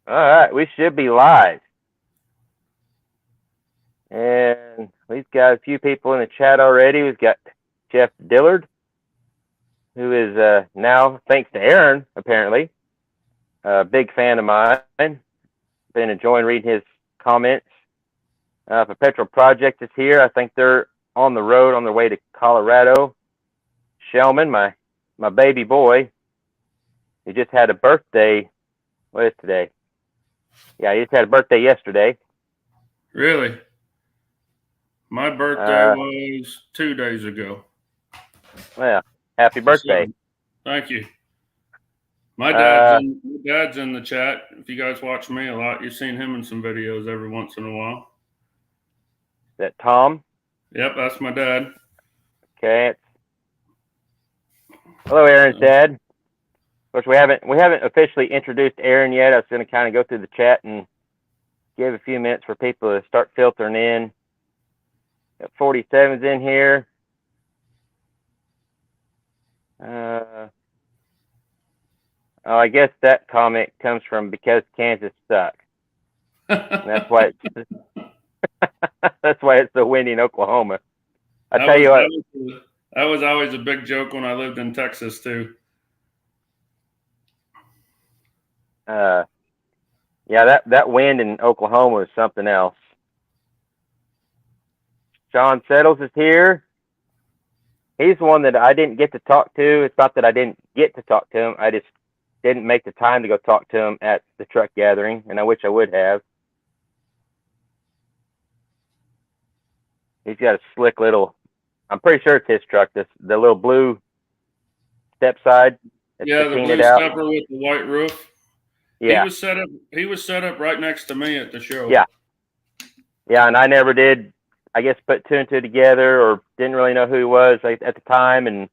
All right, we should be live. And we've got a few people in the chat already. We've got Jeff Dillard, who is now, thanks to Aaron, apparently, a big fan of mine. Been enjoying reading his comments. Perpetual Project is here. I think they're on the road on their way to Colorado. Shelman, my baby boy, he just had a birthday. What is today? Yeah, he just had a birthday yesterday. Really? My birthday was 2 days ago. Well, happy birthday. Thank you. My dad's in the chat. If you guys watch me a lot, you've seen him in some videos every once in a while. Is that Tom? Yep, that's my dad. Okay. Hello, Aaron's dad. Of course, we haven't officially introduced Aaron yet. I was going to kind of go through the chat and give a few minutes for people to start filtering in. Got 47's in here. I guess that comment comes from because Kansas sucks. That's why it's so windy in Oklahoma. I tell you what, that was always a big joke when I lived in Texas too. Yeah, that wind in Oklahoma is something else. Sean Settles is here. He's the one that I didn't get to talk to. It's not that I didn't get to talk to him. I just didn't make the time to go talk to him at the truck gathering, and I wish I would have. He's got a slick little, I'm pretty sure it's his truck, the little blue step side. Yeah, the blue stepper with the white roof. Yeah. He was set up right next to me at the show. Yeah. Yeah, and I never did, I guess, put two and two together or didn't really know who he was at the time. And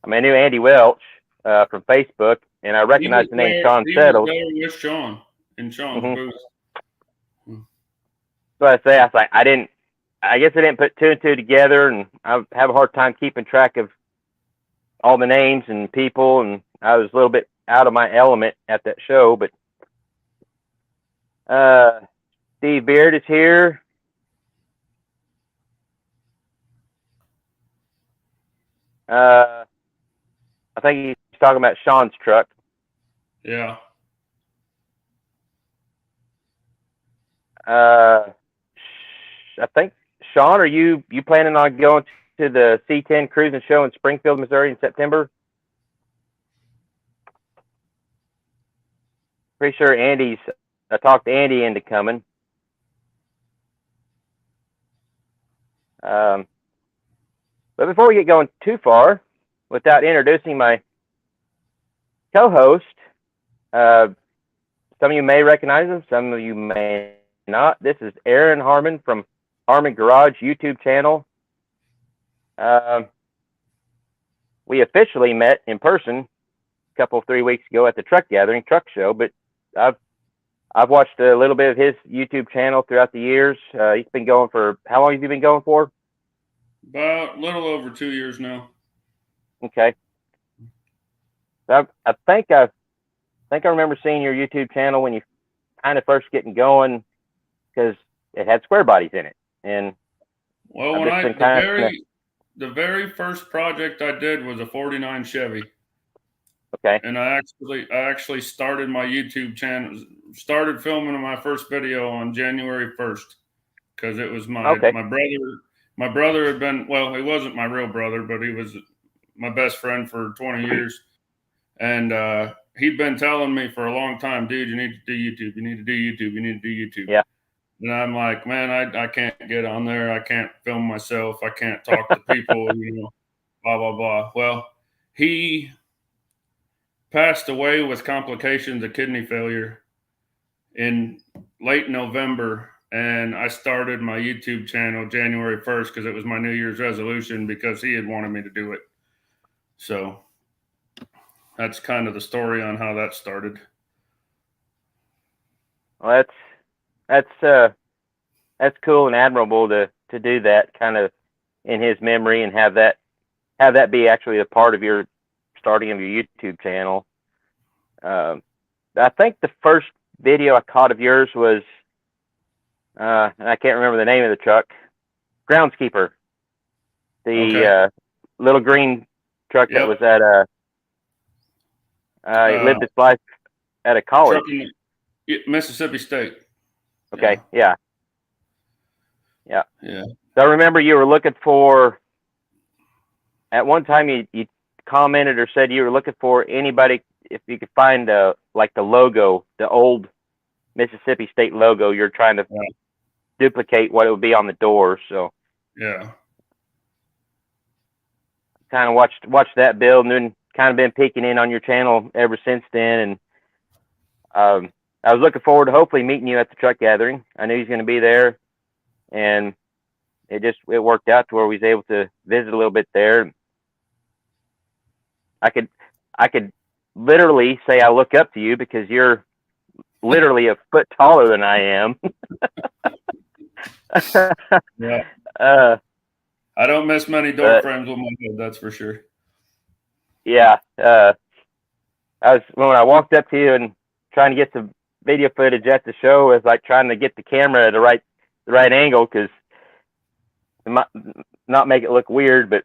I mean, I knew Andy Welch from Facebook, and I recognized the name Sean Settles. He was there with Sean in Sean's booth. So I was like, I guess I didn't put two and two together, and I have a hard time keeping track of all the names and people, and I was a little bit out of my element at that show. But Steve Beard is here. I think he's talking about Sean's truck. Yeah. I think, Sean, are you planning on going to the C10 Cruising Show in Springfield, Missouri in September? Pretty sure I talked Andy into coming. But before we get going too far, without introducing my co-host, some of you may recognize him, some of you may not. This is Aaron Harmon from Harmon Garage YouTube channel. We officially met in person a couple 3 weeks ago at the truck show, but I've watched a little bit of his YouTube channel throughout the years. He's been going for, how long have you been going for? About a little over 2 years now. Okay. I think I remember seeing your YouTube channel when you kind of first getting going, because it had square bodies in it. And well, the very first project I did was a 49 Chevy. Okay. And I actually started my YouTube channel, started filming my first video on January 1st, because it was my brother. My brother had been, well, he wasn't my real brother, but he was my best friend for 20 years. And he'd been telling me for a long time, dude, you need to do YouTube. You need to do YouTube. You need to do YouTube. Yeah. And I'm like, man, I can't get on there. I can't film myself. I can't talk to people, blah, blah, blah. Well, he passed away with complications of kidney failure in late November. And I started my YouTube channel January 1st because it was my New Year's resolution, because he had wanted me to do it. So that's kind of the story on how that started. Well, that's cool and admirable to do that kind of in his memory and have that be actually a part of your starting of your YouTube channel. I think the first video I caught of yours was, and I can't remember the name of the truck, Groundskeeper, the Okay. little green truck that was Yep. at he Uh, lived his life at a college. trucking, Mississippi State. Okay, yeah. Yeah. So I remember you were looking for, at one time you commented or said you were looking for anybody, if you could find like the logo, the old Mississippi State logo, you're trying to Yeah. duplicate what it would be on the door. So Yeah. kind of watched that build, and then kind of been peeking in on your channel ever since then. And I was looking forward to hopefully meeting you at the truck gathering. I knew he's going to be there, and it worked out to where we was able to visit a little bit there. I could literally say I look up to you because you're literally a foot taller than I am. Yeah. I don't miss many door frames with my head, that's for sure. Yeah. When I walked up to you and trying to get some video footage at the show, it was like trying to get the camera at the right angle, because it might not make it look weird. But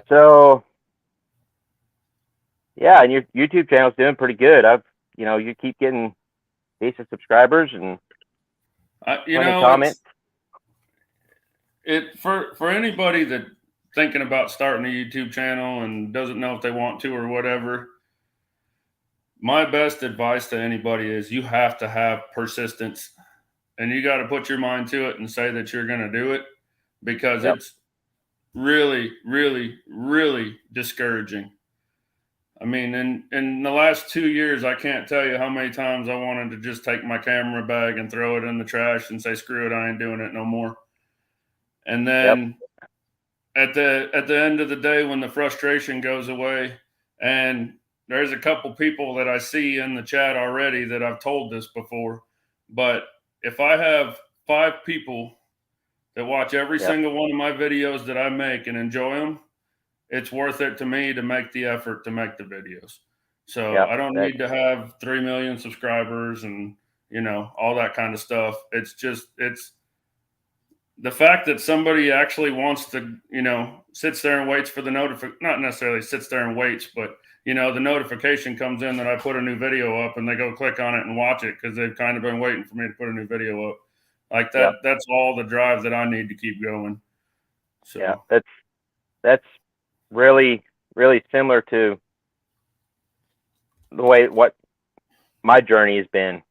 so yeah, and your YouTube channel's doing pretty good. You keep getting decent subscribers and plenty of comments. For anybody that thinking about starting a YouTube channel and doesn't know if they want to or whatever, my best advice to anybody is you have to have persistence, and you got to put your mind to it and say that you're going to do it, because Yep. it's really, really, really discouraging. I mean, in the last 2 years, I can't tell you how many times I wanted to just take my camera bag and throw it in the trash and say, screw it, I ain't doing it no more. And then at the end of the day, when the frustration goes away, and there's a couple people that I see in the chat already that I've told this before, but if I have 5 people that watch every single one of my videos that I make and enjoy them, it's worth it to me to make the effort to make the videos. So I don't need to have 3 million subscribers and, all that kind of stuff. It's the fact that somebody actually wants to, sits there and waits for the not necessarily sits there and waits, but the notification comes in that I put a new video up, and they go click on it and watch it because they've kind of been waiting for me to put a new video up. Like that, that's all the drive that I need to keep going. So yeah, that's really, really similar to the way what my journey has been.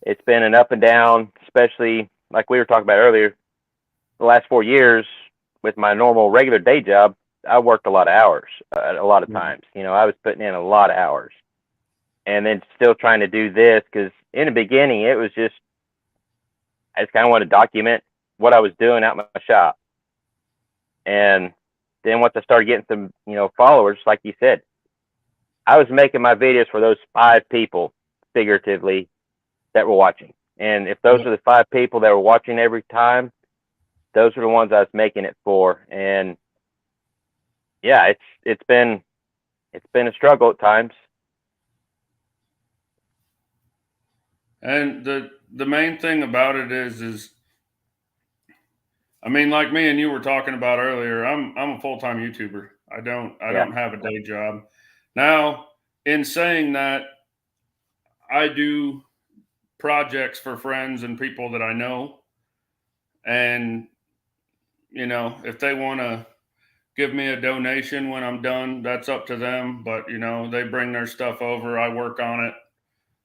It's been an up and down, especially like we were talking about earlier. The last 4 years with my normal regular day job, I worked a lot of hours, a lot of times. I was putting in a lot of hours, and then still trying to do this, because in the beginning it was just, I just kind of wanted to document what I was doing out in my shop. And then once I started getting some, followers, like you said, I was making my videos for those 5 people, figuratively, that were watching. And if those are the 5 people that were watching every time, those are the ones I was making it for. And yeah, it's been a struggle at times. And the main thing about it is I mean, like me and you were talking about earlier, I'm a full-time YouTuber. I don't have a day job. Now, in saying that, I do projects for friends and people that I know. And, if they want to give me a donation when I'm done, that's up to them. But, they bring their stuff over, I work on it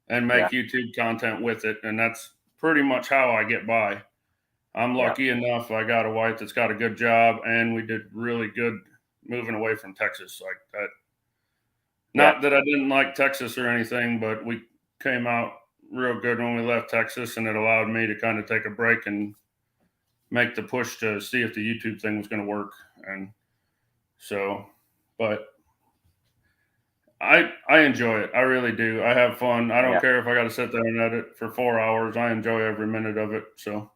and make YouTube content with it. And that's pretty much how I get by. I'm lucky enough. I got a wife that's got a good job, and we did really good moving away from Texas like that. Not that I didn't like Texas or anything, but we came out real good when we left Texas, and it allowed me to kind of take a break and make the push to see if the YouTube thing was going to work. And so, but I enjoy it. I really do. I have fun. I don't care if I got to sit there and edit for 4 hours. I enjoy every minute of it. So.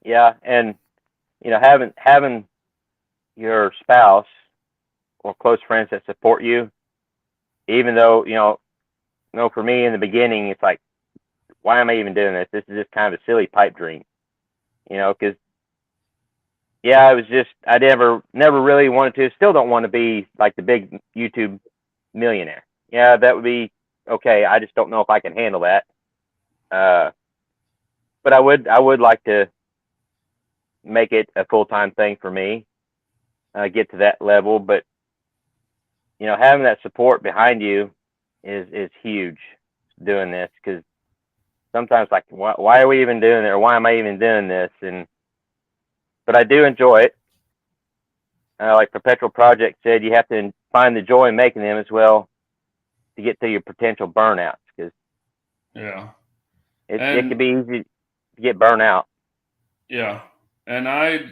Yeah, and having your spouse or close friends that support you, even though for me in the beginning, it's like, why am I even doing this? This is just kind of a silly pipe dream, because I was just, I never really wanted to, still don't want to be like the big YouTube millionaire. Yeah, that would be okay. I just don't know if I can handle that. But I would like to make it a full-time thing for me, get to that level. But, having that support behind you is huge doing this, because sometimes like, why are we even doing it? Or why am I even doing this? But I do enjoy it. Like Perpetual Project said, you have to find the joy in making them as well to get to your potential burnouts, because it can be easy to get burnt out. Yeah. And I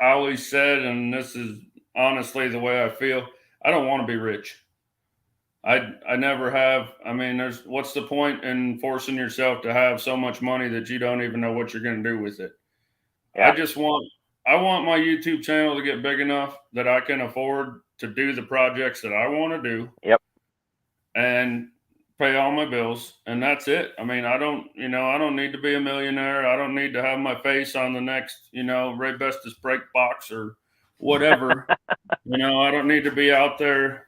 always said, and this is honestly the way I feel, I don't want to be rich. I never have. I mean, what's the point in forcing yourself to have so much money that you don't even know what you're going to do with it? Yeah. I want my YouTube channel to get big enough that I can afford to do the projects that I want to do. Yep. And pay all my bills, and that's it. I mean, I don't need to be a millionaire. I don't need to have my face on the next, Ray Bestis break box or whatever. I don't need to be out there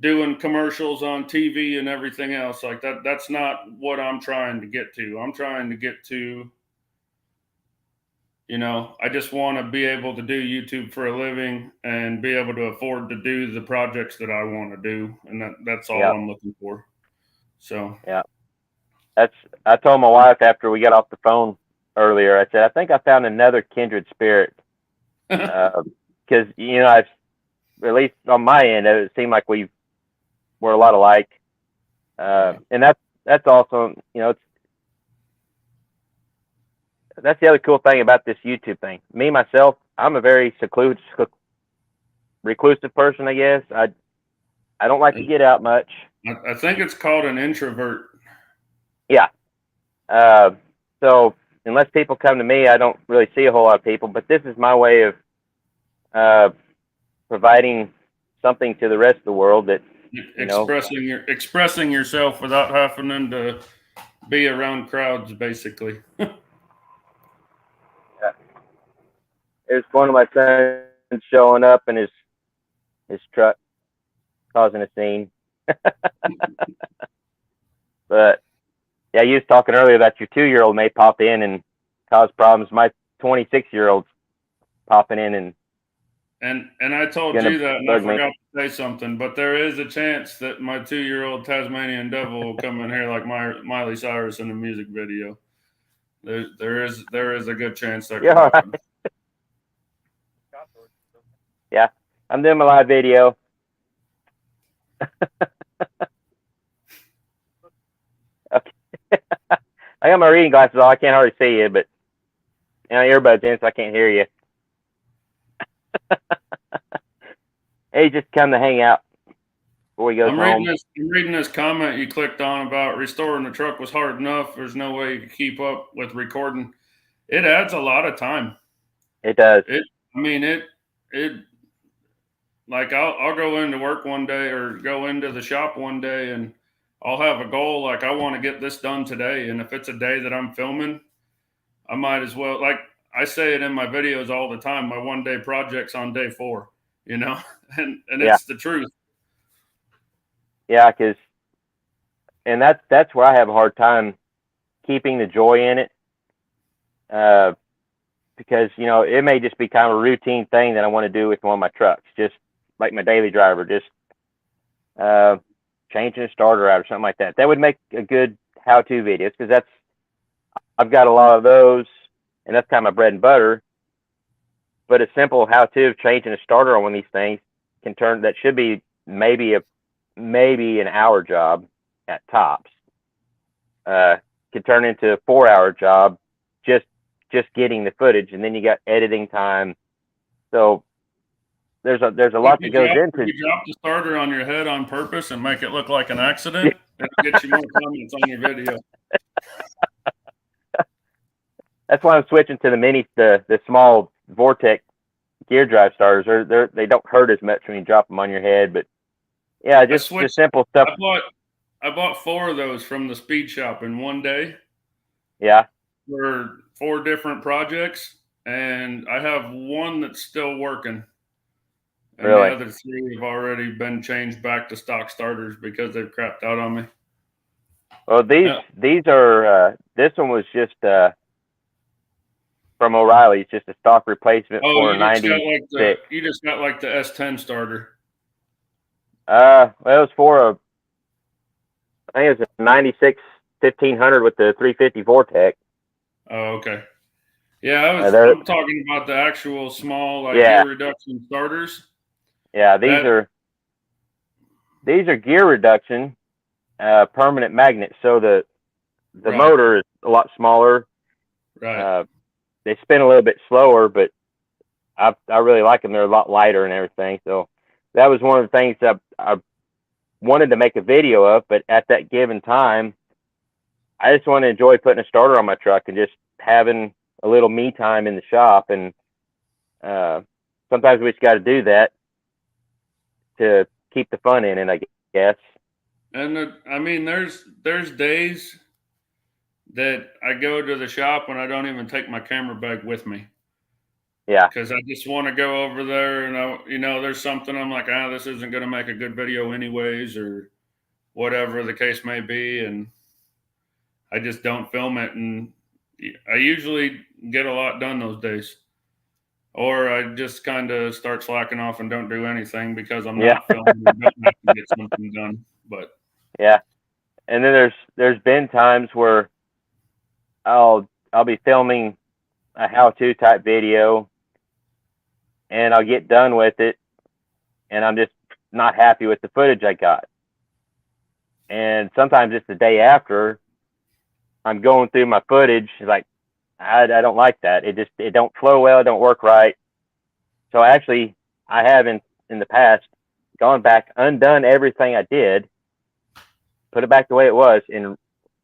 doing commercials on TV and everything else like that. That's not what I'm trying to get to. I'm trying to get to, I just want to be able to do YouTube for a living and be able to afford to do the projects that I want to do. And that's all I'm looking for. So, yeah, I told my wife after we got off the phone earlier, I said, I think I found another kindred spirit. Because, I've, at least on my end, it seemed like we're a lot alike. And that's also, that's the other cool thing about this YouTube thing. Me, myself, I'm a very reclusive person, I guess. I don't like to get out much. I think it's called an introvert. Yeah. So unless people come to me, I don't really see a whole lot of people. But this is my way of providing something to the rest of the world that expressing yourself without having to be around crowds, basically. Yeah. There's one of my sons showing up in his truck, causing a scene. But yeah, you was talking earlier that your 2-year-old may pop in and cause problems. My 26-year-old's popping in and I told you that, and I forgot to say something, but there is a chance that my 2-year-old Tasmanian devil will come in here like Miley Cyrus in a music video. There is a good chance that could happen. Right. Yeah, I'm doing my live video. Okay. I got my reading glasses on. I can't hardly see you, but earbuds in, so I can't hear you. Hey, just come to hang out before we go home. I'm reading this comment you clicked on about restoring the truck was hard enough. There's no way you could keep up with recording. It adds a lot of time. It does. Like I'll go into work one day or go into the shop one day and I'll have a goal. Like I want to get this done today. And if it's a day that I'm filming, I might as well, like I say it in my videos all the time. My 1-day project's on day 4, and it's the truth. Yeah. And that's where I have a hard time keeping the joy in it. Because, it may just be kind of a routine thing that I want to do with one of my trucks, just like my daily driver, just changing a starter out or something like that. That would make a good how-to videos, because I've got a lot of those, and that's kind of my bread and butter. But a simple how-to of changing a starter on one of these things that should be maybe an hour job at tops, can turn into a 4-hour job just getting the footage, and then you got editing time. So there's a lot that goes into. You drop the starter on your head on purpose and make it look like an accident, it'll get you more comments on your video. That's why I'm switching to the small Vortex gear drive starters. They don't hurt as much when you drop them on your head, but yeah, just the simple stuff. bought 4 of those from the speed shop in one day Yeah, for 4 different projects, and I have one that's still working, and the really. other 3 have already been changed back to stock starters because they've crapped out on me. Well, Yeah. these are this one was just from O'Reilly's, just a stock replacement Oh, for a you just got like the 96. S10 starter. Well, it was for I think it was a 96 1500 with the 350 Vortex. Oh, okay. Yeah, They're I'm talking about the actual small like yeah, gear reduction starters. yeah. That These are gear reduction permanent magnets, so the right, motor is a lot smaller. right. Uh, they spin a little bit slower, but I really like them. They're a lot lighter and everything. So that was one of the things that I wanted to make a video of, but at that given time, I just want to enjoy putting a starter on my truck and just having a little me time in the shop. And uh, sometimes we just got to do that to keep the fun in it, I guess. And I mean, there's days that I go to the shop and I don't even take my camera bag with me Yeah, because I just want to go over there and there's something I'm like, this isn't going to make a good video anyways, or whatever the case may be, and I just don't film it. And I usually get a lot done those days. Or I just kind of start slacking off and don't do anything because I'm yeah, not filming and don't have to get something done. But yeah. And then there's been times where I'll be filming a how-to type video, and I'll get done with it, and I'm just not happy with the footage I got. And sometimes it's the day after I'm going through my footage, like I don't like that. It don't flow well, it don't work right. So actually, I have in the past gone back, undone everything I did, put it back the way it was, and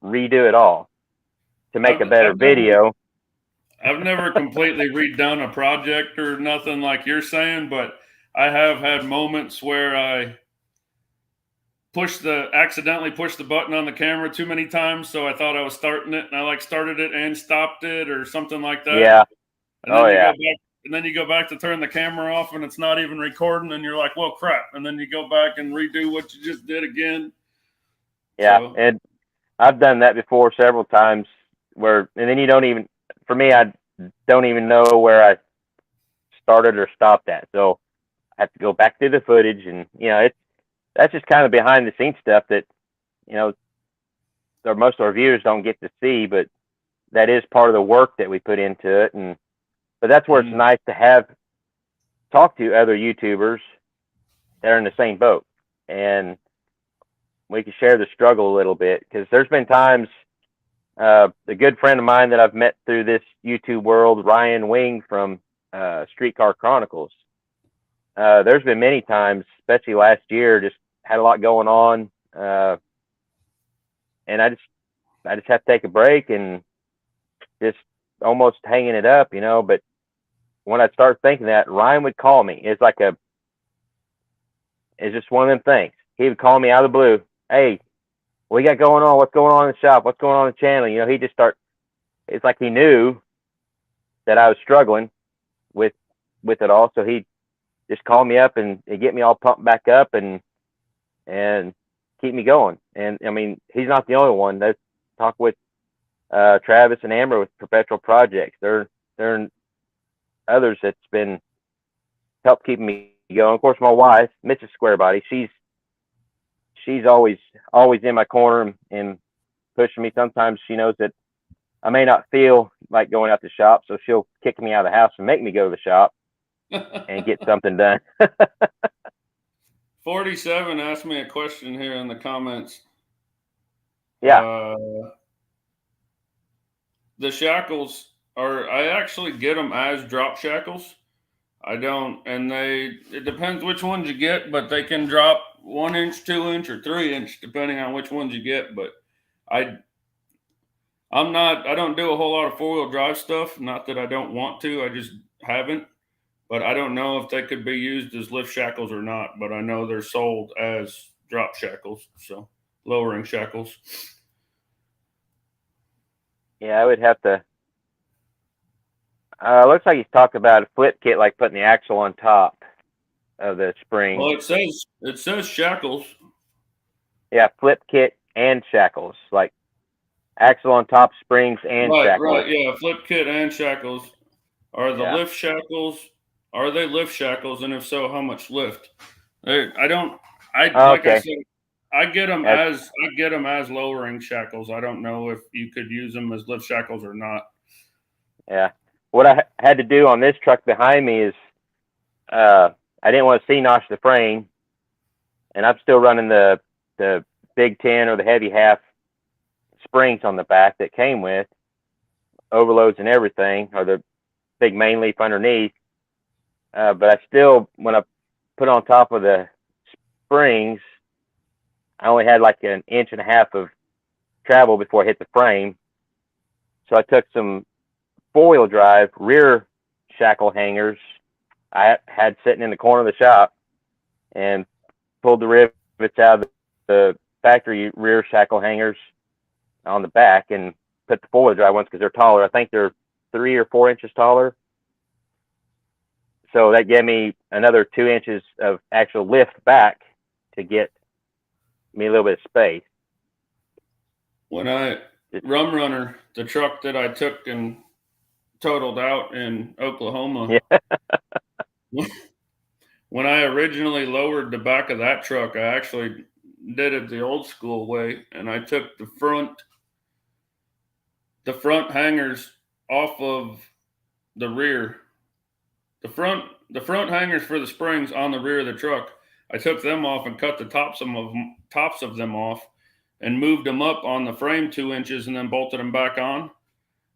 redo it all to make I've a better I've never video. I've never completely redone a project or nothing like you're saying, but I have had moments where I accidentally pushed the button on the camera too many times, so I thought I was starting it, and I like started it and stopped it or something like that. Yeah. And Oh then you go yeah. back and then you go back to turn the camera off and it's not even recording and you're like, well crap. And then you go back and redo what you just did again. Yeah. So And I've done that before several times and then you don't even, for me, I don't even know where I started or stopped at. So I have to go back through the footage, and that's just kind of behind the scenes stuff that you know most of our viewers don't get to see, but that is part of the work that we put into it. And but that's where it's and nice to have talk to other YouTubers that are in the same boat, and we can share the struggle a little bit, because there's been times a good friend of mine that I've met through this YouTube world, Ryan Wing from Streetcar Chronicles. There's been many times, especially last year, just had a lot going on, and I just have to take a break and just almost hanging it up, But when I start thinking that, Ryan would call me. It's just one of them things. He would call me out of the blue. Hey, what you got going on? What's going on in the shop? What's going on in the channel? He just start. It's like he knew that I was struggling with it all, so he just call me up and get me all pumped back up and keep me going. And I mean, he's not the only one. That's talk with Travis and Amber with Perpetual Projects. They're others that's been helped keeping me going. Of course, my wife, Mrs. Squarebody, she's always in my corner and pushing me. Sometimes she knows that I may not feel like going out to shop, so she'll kick me out of the house and make me go to the shop and get something done. 47 asked me a question here in the comments. Yeah. The shackles I actually get them as drop shackles. I don't, and it depends which ones you get, but they can drop 1 inch, 2 inch, or 3 inch, depending on which ones you get. But I, I don't do a whole lot of 4-wheel drive stuff. Not that I don't want to, I just haven't. But I don't know if they could be used as lift shackles or not. But I know they're sold as drop shackles. So, lowering shackles. Yeah, I would have to. Looks like he's talking about a flip kit, like putting the axle on top of the spring. Well, it says shackles. Yeah, flip kit and shackles, like axle on top, springs and shackles. Right, yeah. Flip kit and shackles. Are the Yeah. lift shackles? Are they lift shackles? And if so, how much lift? I don't. Like I Okay. said, That's, I get them as lowering shackles. I don't know if you could use them as lift shackles or not. yeah. What I had to do on this truck behind me is, I didn't want to C-notch the frame, and I'm still running the Big 10 or the heavy half springs on the back that came with overloads and everything, or the big main leaf underneath. But I still, when I put on top of the springs, I only had like an inch and a half of travel before I hit the frame. So I took some four-wheel drive rear shackle hangers I had sitting in the corner of the shop and pulled the rivets out of the factory rear shackle hangers on the back and put the four-wheel drive ones because they're taller. I think they're 3 or 4 inches taller. So that gave me another 2 inches of actual lift back to get me a little bit of space. When Rum Runner, the truck that I took and totaled out in Oklahoma, Yeah. when I originally lowered the back of that truck, I actually did it the old school way, and I took the front hangers off of the rear. The front hangers for the springs on the rear of the truck. I took them off and cut the tops of them off, and moved them up on the frame 2 inches, and then bolted them back on,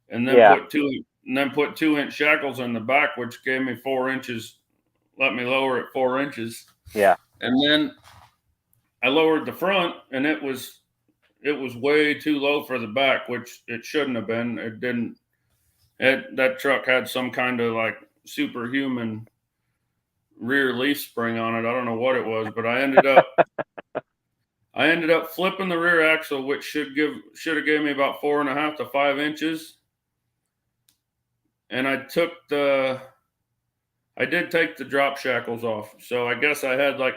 and then Yeah. put 2 inch shackles in the back, which gave me 4 inches. Let me lower it 4 inches, Yeah. and then I lowered the front, and it was way too low for the back, which it shouldn't have been. It didn't. That truck had some kind of like superhuman rear leaf spring on it. I don't know what it was, but I ended up flipping the rear axle, which should have given me about 4.5 to 5 inches. And I did take the drop shackles off. So I guess I had like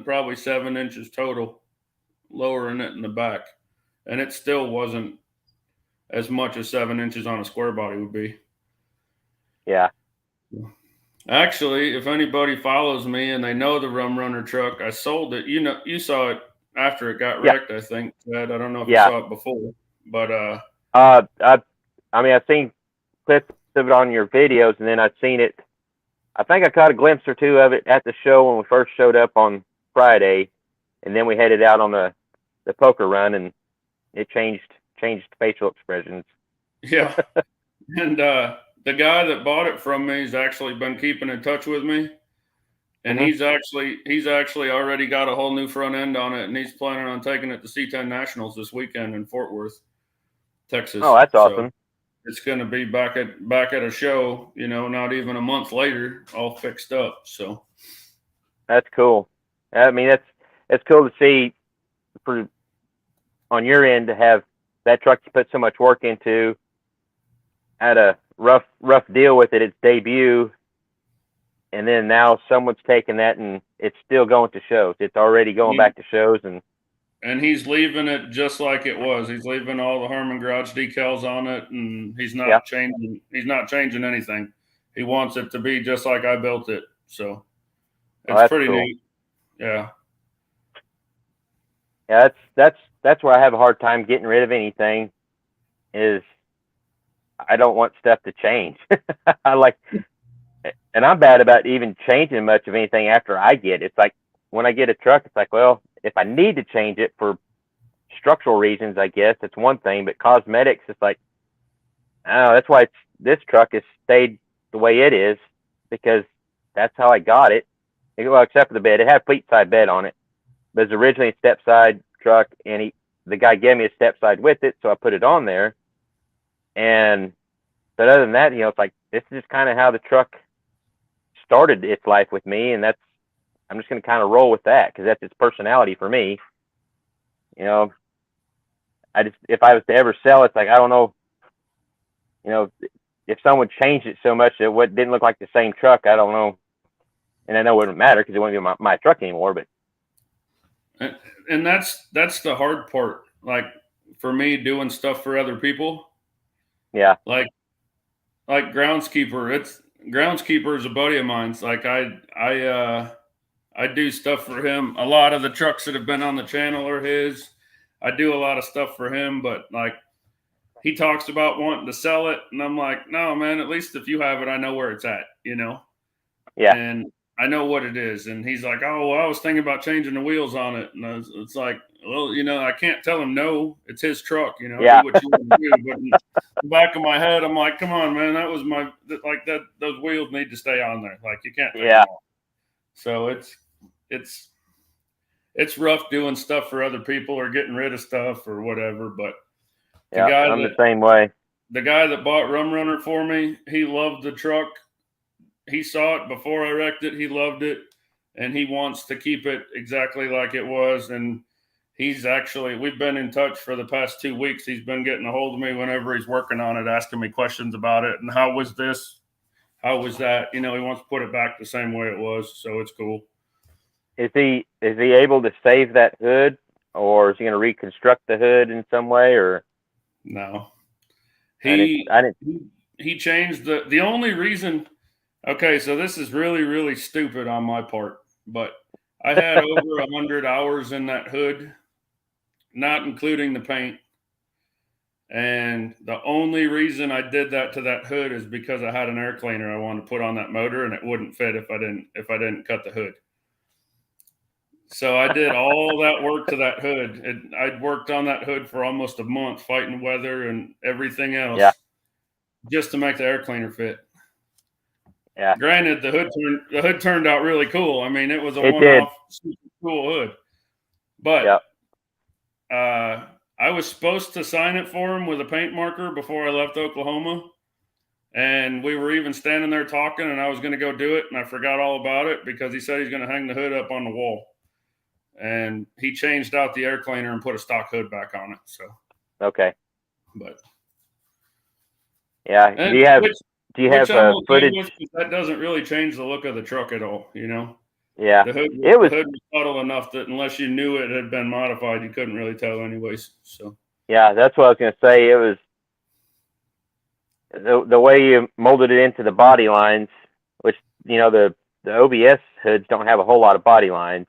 probably 7 inches total lowering it in the back. And it still wasn't as much as 7 inches on a square body would be. Yeah. Actually, if anybody follows me and they know the Rum Runner truck, I sold it. You saw it after it got Yeah. wrecked, I think, Ted. I don't know if you Yeah. saw it before, but I mean, I've seen clips of it on your videos, and then I've seen it. I think I caught a glimpse or two of it at the show when we first showed up on Friday, and then we headed out on the poker run, and it changed facial expressions. yeah. And the guy that bought it from me has actually been keeping in touch with me, and he's actually already got a whole new front end on it, and he's planning on taking it to C10 Nationals this weekend in Fort Worth, Texas. Oh, that's So awesome. it's going to be back at a show, not even a month later, all fixed up. So That's cool. I mean, that's cool to see on your end to have that truck you put so much work into, had a rough deal with it, its debut, and then now someone's taken that and it's still going to shows. It's already going back to shows, and he's leaving it just like it was. He's leaving all the Harmon Garage decals on it, and he's not changing. He's not changing anything. He wants it to be just like I built it. So it's pretty cool. neat. Yeah. Yeah, that's where I have a hard time getting rid of anything. Is I don't want stuff to change. And I'm bad about even changing much of anything after I get it. It's like when I get a truck, it's like, well, if I need to change it for structural reasons, I guess it's one thing, but cosmetics, it's like, oh, that's why this truck has stayed the way it is, because that's how I got it. Well, except for the bed, it had a fleet side bed on it, but it's originally a step side truck, and the guy gave me a step side with it, so I put it on there. And but other than that, it's like, this is just kind of how the truck started its life with me, and I'm just going to kind of roll with that because that's its personality for me. you know, if I was to ever sell it, it's like, I don't know, you know, if someone changed it so much that what didn't look like the same truck, I don't know. And I know it wouldn't matter because it wouldn't be my truck anymore, but. And that's the hard part. Like for me doing stuff for other people. Yeah. Like Groundskeeper is a buddy of mine. It's like I do stuff for him. A lot of the trucks that have been on the channel are his. I do a lot of stuff for him, but like he talks about wanting to sell it, and I'm like, no, man. At least if you have it, I know where it's at, you know. Yeah. And I know what it is. And he's like, oh, well, I was thinking about changing the wheels on it, and it's like, well, you know, I can't tell him no. It's his truck, you know. Yeah. Do what you want to do. But in the back of my head, I'm like, come on, man. That was that. Those wheels need to stay on there. Like you can't take them off. So it's rough doing stuff for other people or getting rid of stuff or whatever. But I'm the same way. The guy that bought Rum Runner for me, he loved the truck. He saw it before I wrecked it. He loved it, and he wants to keep it exactly like it was. And we've been in touch for the past 2 weeks. He's been getting a hold of me whenever he's working on it, asking me questions about it. And how was this? How was that? You know, he wants to put it back the same way it was. So it's cool. Is he able to save that hood, or is he going to reconstruct the hood in some way, or? No, he changed the only reason. Okay, so this is really, really stupid on my part, but I had over 100 hours in that hood, not including the paint. And the only reason I did that to that hood is because I had an air cleaner I wanted to put on that motor, and it wouldn't fit if I didn't cut the hood. So I did all that work to that hood. I'd worked on that hood for almost a month, fighting weather and everything else, just to make the air cleaner fit. Yeah. Granted, the hood turned out really cool. I mean, it was a one-off, super cool hood. But I was supposed to sign it for him with a paint marker before I left Oklahoma. And we were even standing there talking, and I was going to go do it, and I forgot all about it because he said he's going to hang the hood up on the wall. And he changed out the air cleaner and put a stock hood back on it. So okay. But yeah, do you have footage? That doesn't really change the look of the truck at all, you know. Yeah, the hood was subtle enough that unless you knew it had been modified, you couldn't really tell, anyways. So yeah, that's what I was going to say. It was the way you molded it into the body lines, which you know the OBS hoods don't have a whole lot of body lines,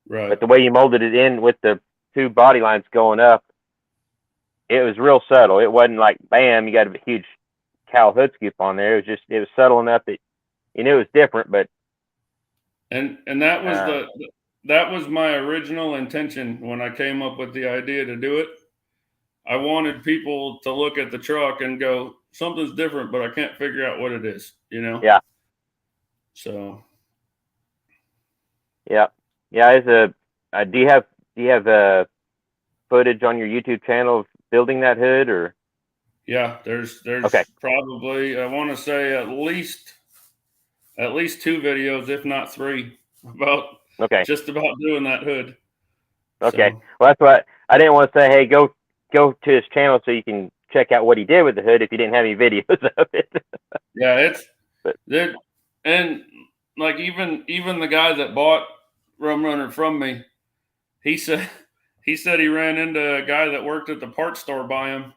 right? But the way you molded it in with the two body lines going up, it was real subtle. It wasn't like bam, you got a huge cowl hood scoop on there. It was subtle enough that you knew it was different, but. And that was my original intention when I came up with the idea to do it. I wanted people to look at the truck and go, something's different, but I can't figure out what it is, you know? Yeah. So. Yeah. Yeah. Do you have footage on your YouTube channel of building that hood, or? Yeah, there's probably, I want to say at least 2 videos, if not 3, about just about doing that hood. Okay. So. Well, that's what I didn't want to say. Hey, go to his channel so you can check out what he did with the hood if you didn't have any videos of it. Yeah, and like even the guy that bought Rum Runner from me, he said he ran into a guy that worked at the parts store by him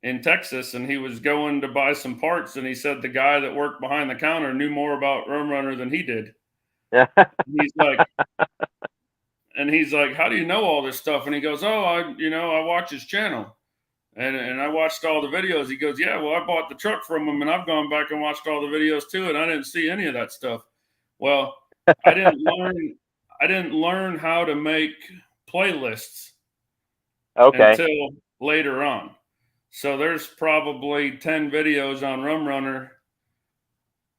in Texas, and he was going to buy some parts, and he said the guy that worked behind the counter knew more about Rum Runner than he did. He's like, how do you know all this stuff? And he goes, oh, I watch his channel, and I watched all the videos. He goes, yeah, well, I bought the truck from him, and I've gone back and watched all the videos too, and I didn't see any of that stuff. Well, I didn't learn how to make playlists until later on. So there's probably 10 videos on Rum Runner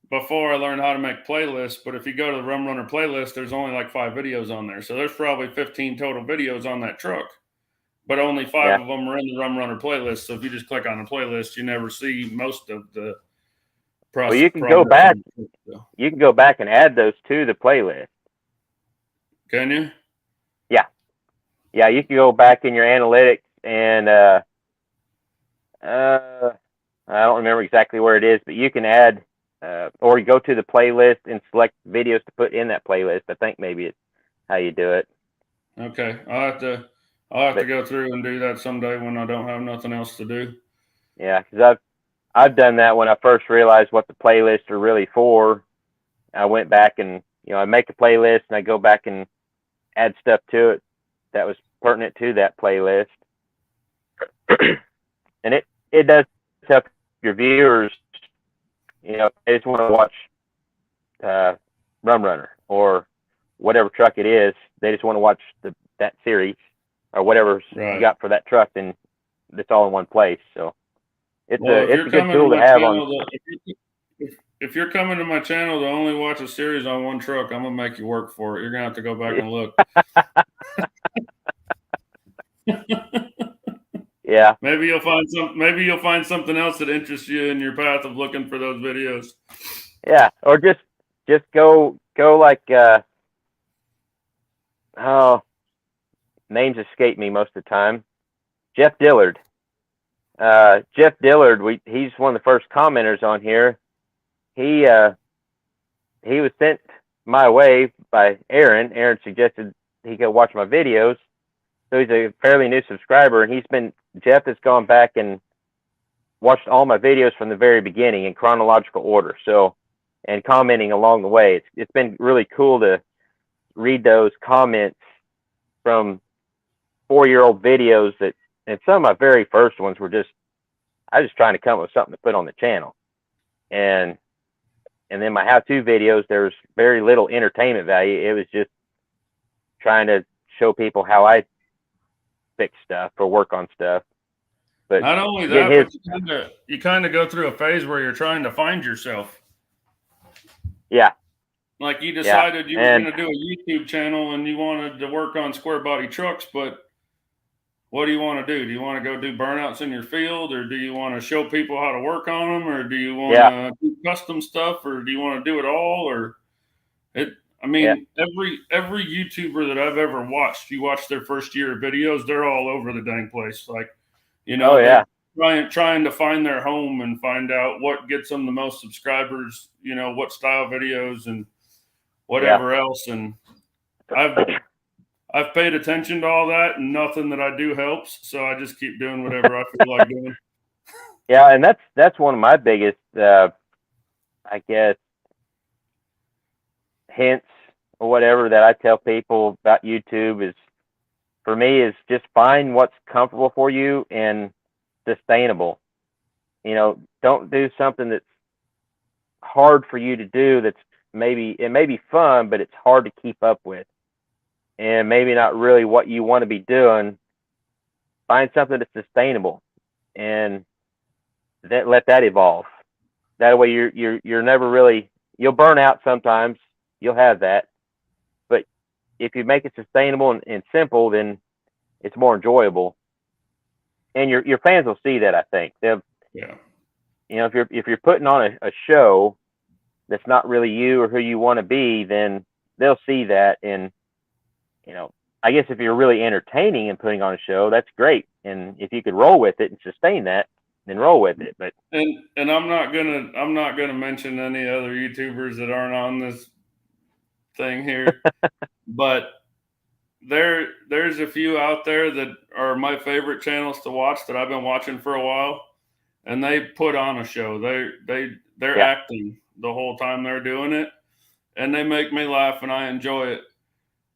before I learned how to make playlists. But if you go to the Rum Runner playlist, there's only like 5 videos on there. So there's probably 15 total videos on that truck, but only 5 of them are in the Rum Runner playlist. So if you just click on the playlist, you never see most of the process. Well, you can go back. You can go back and add those to the playlist. Can you? yeah, you can go back in your analytics and I don't remember exactly where it is, but you can add or you go to the playlist and select videos to put in that playlist. I think maybe it's how you do it. Okay, I'll have to But go through and do that someday when I don't have nothing else to do. yeah, because I've done that when I first realized what the playlists are really for. I went back and I make a playlist and I go back and add stuff to it that was pertinent to that playlist, and it does help your viewers. They just want to watch Rum Runner or whatever truck it is. They just want to watch that series or whatever you Right. got for that truck, and it's all in one place. So Well, if it's you're a good coming to tool to my have on. channel, if you're coming to my channel to only watch a series on one truck, I'm gonna make you work for it. You're gonna have to go back and look. Yeah, Maybe you'll find something else that interests you in your path of looking for those videos. yeah, or just go like oh, names escape me most of the time. Jeff Dillard. Jeff Dillard, he's one of the first commenters on here. He was sent my way by Aaron. Aaron suggested he go watch my videos. So he's a fairly new subscriber, and Jeff has gone back and watched all my videos from the very beginning in chronological order. So, and commenting along the way. It's been really cool to read those comments from 4-year-old videos and some of my very first ones were I was just trying to come up with something to put on the channel. And then my how-to videos, there was very little entertainment value. It was just trying to show people how I fix stuff or work on stuff. But not only that, but you kind of go through a phase where you're trying to find yourself. Yeah. Like you decided you were going to do a YouTube channel and you wanted to work on square body trucks, but what do you want to do? Do you want to go do burnouts in your field, or do you want to show people how to work on them, or do you want to do custom stuff, or do you want to do it all? Every YouTuber that I've ever watched, you watch their first year of videos, they're all over the dang place. Like, they're trying to find their home and find out what gets them the most subscribers, what style videos and whatever else. And I've paid attention to all that, and nothing that I do helps. So I just keep doing whatever I feel like doing. Yeah, and that's one of my biggest, I guess, hints or whatever that I tell people about YouTube for me is just find what's comfortable for you and sustainable. Don't do something that's hard for you to do. It may be fun, but it's hard to keep up with. And maybe not really what you want to be doing. Find something that's sustainable, and let that evolve. That way, you're never really, you'll burn out sometimes. You'll have that, but if you make it sustainable and simple, then it's more enjoyable, and your fans will see that. I think if you're putting on a show that's not really you or who you want to be, then they'll see that. And I guess if you're really entertaining and putting on a show, that's great. And if you could roll with it and sustain that, then roll with it. But I'm not gonna mention any other YouTubers that aren't on this thing here, but there's a few out there that are my favorite channels to watch that I've been watching for a while, and they put on a show. They're acting the whole time they're doing it, and they make me laugh and I enjoy it.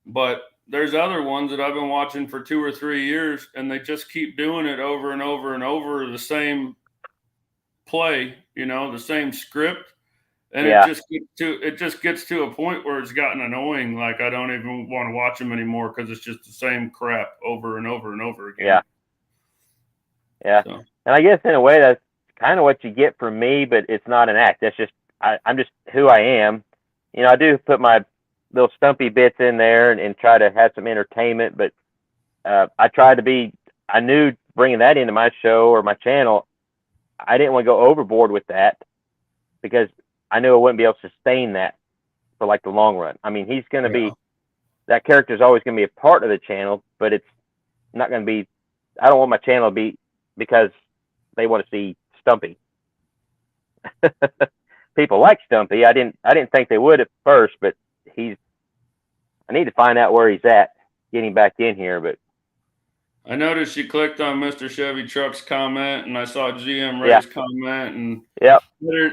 But there's other ones that I've been watching for 2 or 3 years, and they just keep doing it over and over and over, the same play, the same script. And it just gets to a point where it's gotten annoying. Like I don't even want to watch them anymore because it's just the same crap over and over and over again. Yeah. So. And I guess in a way that's kind of what you get from me, but it's not an act. That's just I'm just who I am. I do put my little stumpy bits in there and try to have some entertainment, but I knew bringing that into my show or my channel, I didn't want to go overboard with that because I knew I wouldn't be able to sustain that for the long run. I mean, he's going to be, that character is always going to be a part of the channel, but it's not going to be. I don't want my channel to be because they want to see Stumpy. People like Stumpy. I didn't think they would at first, but I need to find out where he's at, getting back in here. But I noticed you clicked on Mr. Chevy Truck's comment, and I saw GM yeah, Ray's comment, and yep,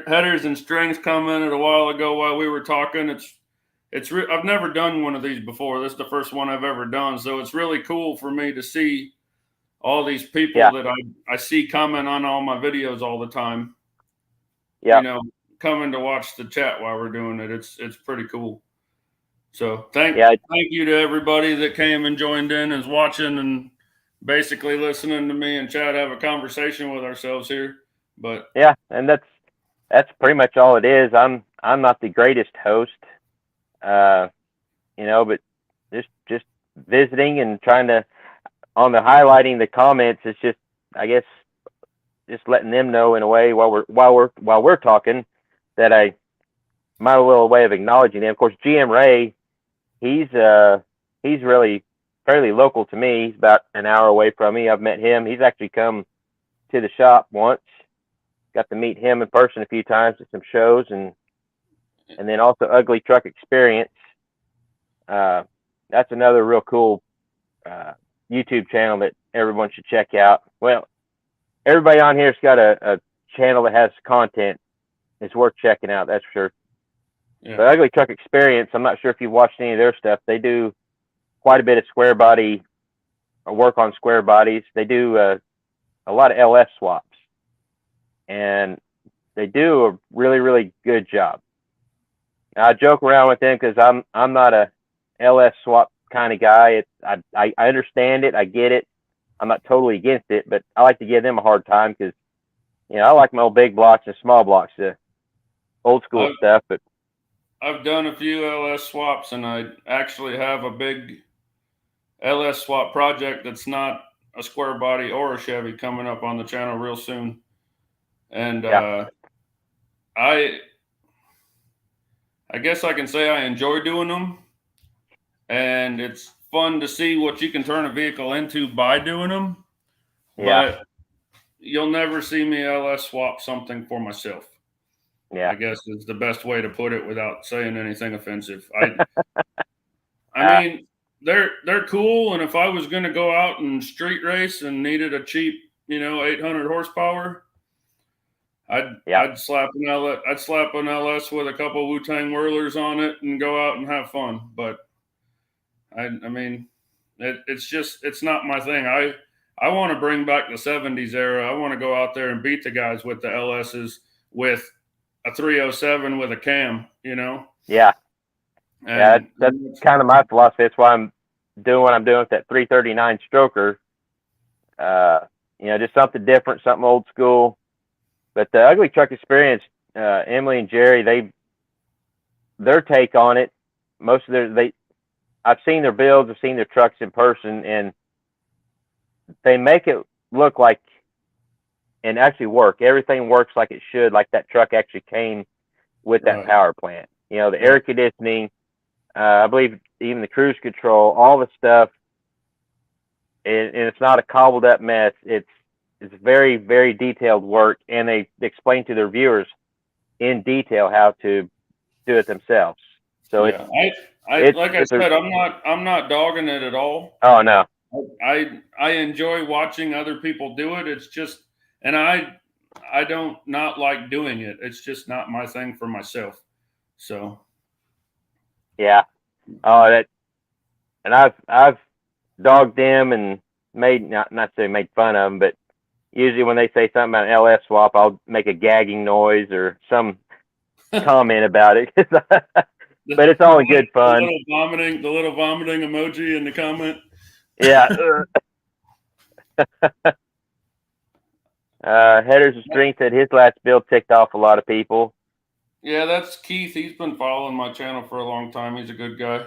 Headers and Strings commented a while ago while we were talking. I've never done one of these before. This is the first one I've ever done, so it's really cool for me to see all these people yeah, that I see comment on all my videos all the time. yeah, Coming to watch the chat while we're doing it. It's pretty cool. So thank you to everybody that came and joined in, is watching and basically listening to me and Chad have a conversation with ourselves here. But yeah, and that's pretty much all it is. I'm not the greatest host, but just visiting and trying to, on the highlighting the comments, it's just, I guess, just letting them know in a way while we're talking that my little way of acknowledging them. Of course, GM Ray, he's really fairly local to me. He's about an hour away from me. I've met him. He's actually come to the shop once. Got to meet him in person a few times at some shows, and then also Ugly Truck Experience. That's another real cool YouTube channel that everyone should check out. Well, everybody on here's got a channel that has content. It's worth checking out, that's for sure. yeah. The Ugly Truck Experience, I'm not sure if you've watched any of their stuff. They do quite a bit of square body, or work on square bodies. They do a lot of LS swaps, and they do a really, really good job. Now, I joke around with them because I'm not a LS swap kind of guy. I understand it, I get it. I'm not totally against it, but I like to give them a hard time because I like my old big blocks and small blocks, the old school stuff. But I've done a few LS swaps, and I actually have a big LS swap project that's not a square body or a Chevy coming up on the channel real soon. And I guess I can say I enjoy doing them, and it's fun to see what you can turn a vehicle into by doing them. yeah, But you'll never see me LS swap something for myself. yeah, I guess is the best way to put it without saying anything offensive. I mean, they're cool, and if I was going to go out and street race and needed a cheap, 800 horsepower, I'd slap an LS with a couple Wu-Tang whirlers on it and go out and have fun. But I mean, it's not my thing. I want to bring back the 70s era. I want to go out there and beat the guys with the LSs with a 307 with a cam, Yeah. And that's kind of my philosophy. That's why I'm doing what I'm doing with that 339 stroker. Just something different, something old school. But the Ugly Truck Experience, Emily and Jerry, their take on it, I've seen their builds, I've seen their trucks in person, and they make it look like, and actually work. Everything works like it should, like that truck actually came with that power plant. The air conditioning, I believe even the cruise control, all the stuff, and it's not a cobbled up mess. It's very, very detailed work, and they explain to their viewers in detail how to do it themselves. So like I said, I'm not dogging it at all. Oh no. I enjoy watching other people do it. It's just, and I don't not like doing it. It's just not my thing for myself. So yeah. And I've dogged them and not necessarily made fun of them, but usually when they say something about an LS swap, I'll make a gagging noise or some comment about it. But it's all in good fun. The little vomiting emoji in the comment. Yeah. Headers of Strength said his last build ticked off a lot of people. Yeah, that's Keith. He's been following my channel for a long time. He's a good guy.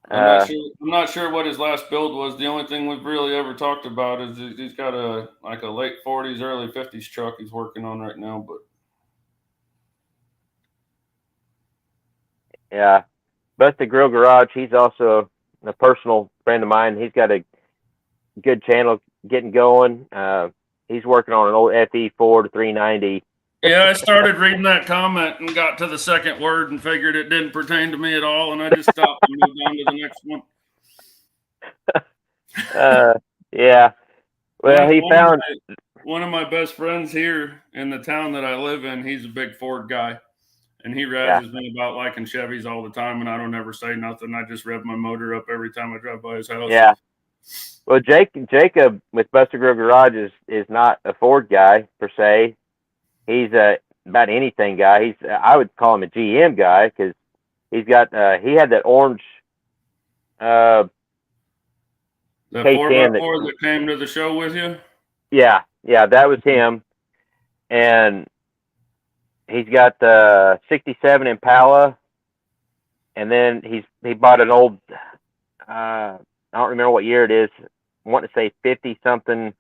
I'm not sure what his last build was. The only thing we've really ever talked about is he's got a late 40s, early 50s truck he's working on right now. But yeah, Busted Grill Garage. He's also a personal friend of mine. He's got a good channel getting going. He's working on an old FE Ford 390. Yeah, I started reading that comment and got to the second word and figured it didn't pertain to me at all, and I just stopped and moved on to the next one. Yeah. Well, he found one of my best friends here in the town that I live in. He's a big Ford guy, and he razzes me about liking Chevys all the time, and I don't ever say nothing. I just rev my motor up every time I drive by his house. Yeah. Well, Jacob with Buster Grill Garage is not a Ford guy per se. He's a about anything guy. I would call him a GM guy because he's got he had that orange the 4x4 that came to the show with you. Yeah, that was him, and he's got the '67 Impala, and then he bought an old I don't remember what year it is. I want to say 50 something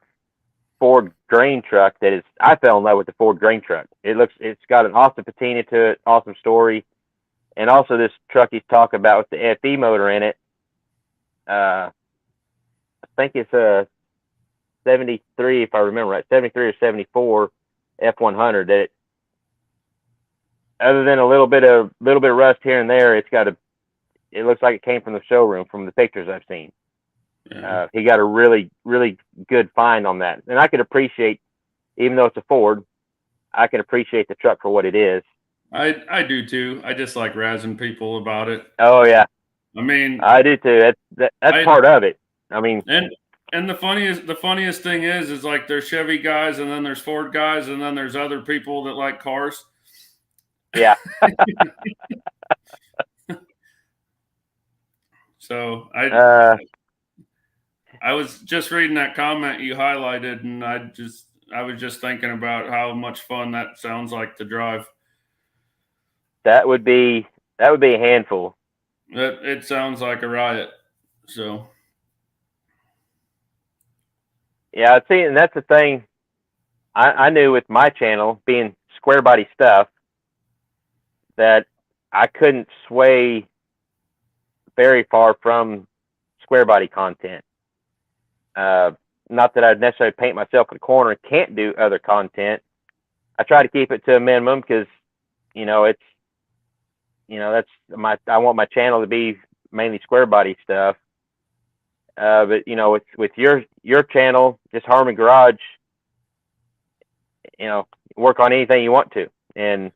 Ford grain truck. I fell in love with the Ford grain truck. It's got an awesome patina to it, awesome story, and also this truck he's talking about with the FE motor in it. I think it's a 73, if I remember right, 73 or 74 F100. That other than a little bit of rust here and there, it looks like it came from the showroom from the pictures I've seen. Yeah. He got a really, really good find on that. And I could appreciate, even though it's a Ford, I can appreciate the truck for what it is. I do too. I just like razzing people about it. Oh, yeah. I mean, I do too. That's part of it. I mean, and the funniest thing is like there's Chevy guys, and then there's Ford guys, and then there's other people that like cars. Yeah. So I was just reading that comment you highlighted, and I was just thinking about how much fun that sounds like to drive. That would be a handful. It sounds like a riot. So yeah, see, and that's the thing. I knew with my channel being square body stuff that I couldn't sway very far from square body content. Not that I'd necessarily paint myself in a corner and can't do other content. I try to keep it to a minimum because, that's I want my channel to be mainly square body stuff. But with your channel, just Harmon Garage, work on anything you want to, and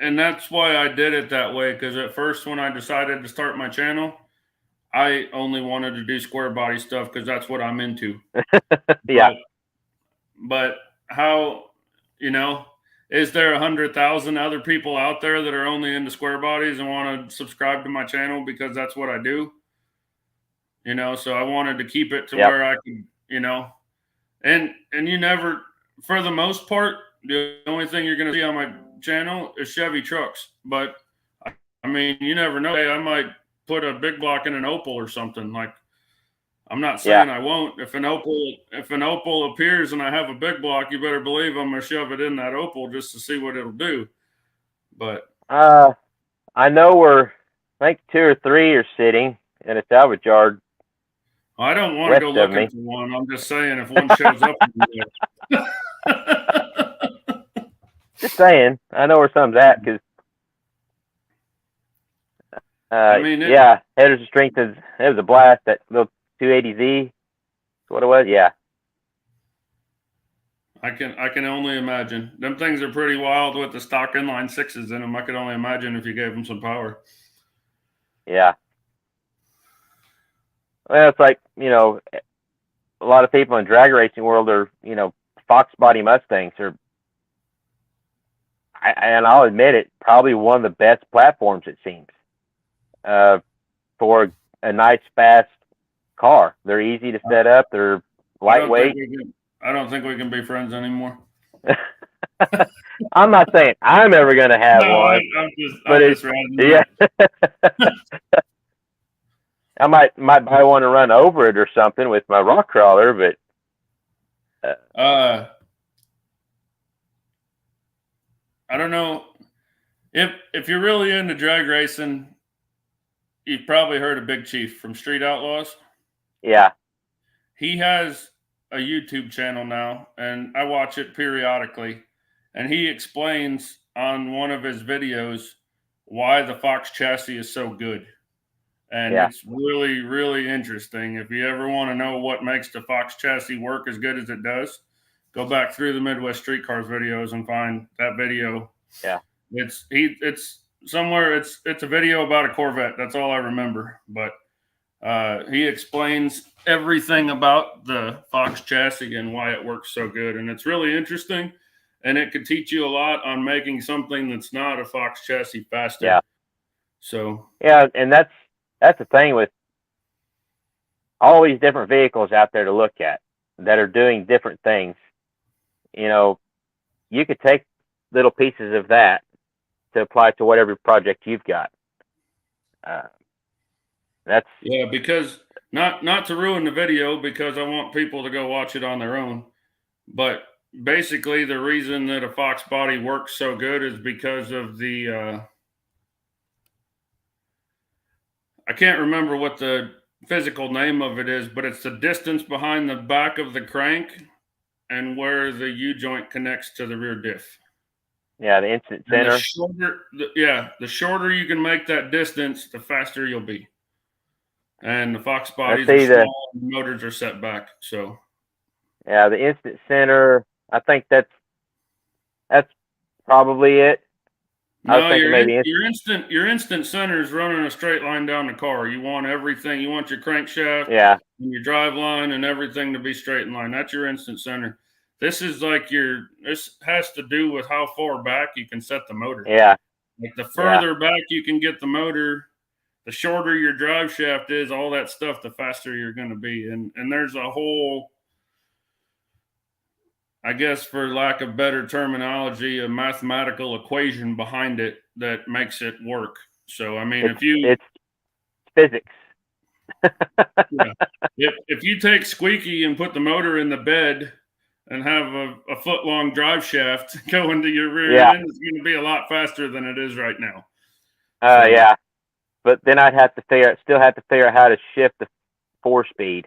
that's why I did it that way. Because at first, when I decided to start my channel, I only wanted to do square body stuff because that's what I'm into. Yeah. But how, is there 100,000 other people out there that are only into square bodies and want to subscribe to my channel because that's what I do? So I wanted to keep it to where I can, and you never, for the most part, the only thing you're going to see on my channel is Chevy trucks. But I mean, you never know. Hey, I might put a big block in an Opal or something. Like, I'm not saying I won't. If an Opal appears and I have a big block, you better believe I'm gonna shove it in that Opal just to see what it'll do. But I know where I think 2 or 3 are sitting in a salvage yard. I don't want to go looking for one. I'm just saying if one shows up. Just saying, I know where some's at because. Headers of Strength it was a blast. That little 280Z, that's what it was. Yeah, I can only imagine. Them things are pretty wild with the stock inline 6s in them. I could only imagine if you gave them some power. Yeah. Well, it's like a lot of people in drag racing world are Fox body Mustangs are. And I'll admit it, probably one of the best platforms it seems. For a nice, fast car. They're easy to set up. They're lightweight. I don't think we can be friends anymore. I'm not saying I'm ever going to have one. I'm just yeah. I might buy one and run over it or something with my rock crawler, but I don't know if you're really into drag racing. you've probably heard of Big Chief from Street Outlaws. Yeah. He has a YouTube channel now, and I watch it periodically. And he explains on one of his videos why the Fox chassis is so good. And Yeah. it's really, really interesting. If you ever want to know what makes the Fox chassis work as good as it does, go back through the Midwest Streetcars videos and find that video. Yeah. It's somewhere. It's a video about a Corvette. That's all I remember. But he explains everything about the Fox chassis and why it works so good, and it's really interesting. And it could teach you a lot on making something that's not a Fox chassis faster. Yeah. So yeah, and that's the thing with all these different vehicles out there to look at that are doing different things. You know, you could take little pieces of that to apply to whatever project you've got. That's because not to ruin the video, because I want people to go watch it on their own. But basically, the reason that a Fox body works so good is because of the I can't remember what the physical name of it is, but it's the distance behind the back of the crank and where the U-joint connects to the rear diff. Yeah, the instant center. The shorter you can make that distance, the faster you'll be. And the Fox bodies are small, and the motors are set back. So, yeah, the instant center. I think that's probably it. No, your instant center is running a straight line down the car. You want everything. You want your crankshaft, yeah, and your drive line, and everything to be straight in line. That's your instant center. This is like this has to do with how far back you can set the motor. Yeah. Like the further back you can get the motor, the shorter your drive shaft is, all that stuff, the faster you're going to be. And there's a whole, I guess, for lack of better terminology, a mathematical equation behind it that makes it work. So, I mean, it's physics. Yeah. If you take Squeaky and put the motor in the bed and have a foot long drive shaft go into your rear end, it's going to be a lot faster than it is right now. Yeah. But then I'd still have to figure out how to shift the 4-speed.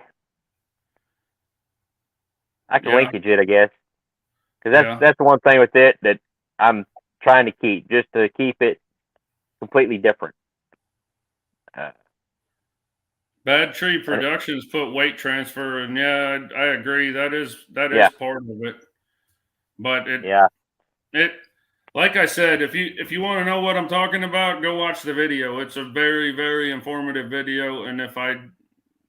I can linkage it, I guess. Because that's the one thing with it that I'm trying to keep, just to keep it completely different. Bad Tree Productions put weight transfer, and I agree. That is part of it. But it like I said, if you want to know what I'm talking about, go watch the video. It's a very, very informative video, and if I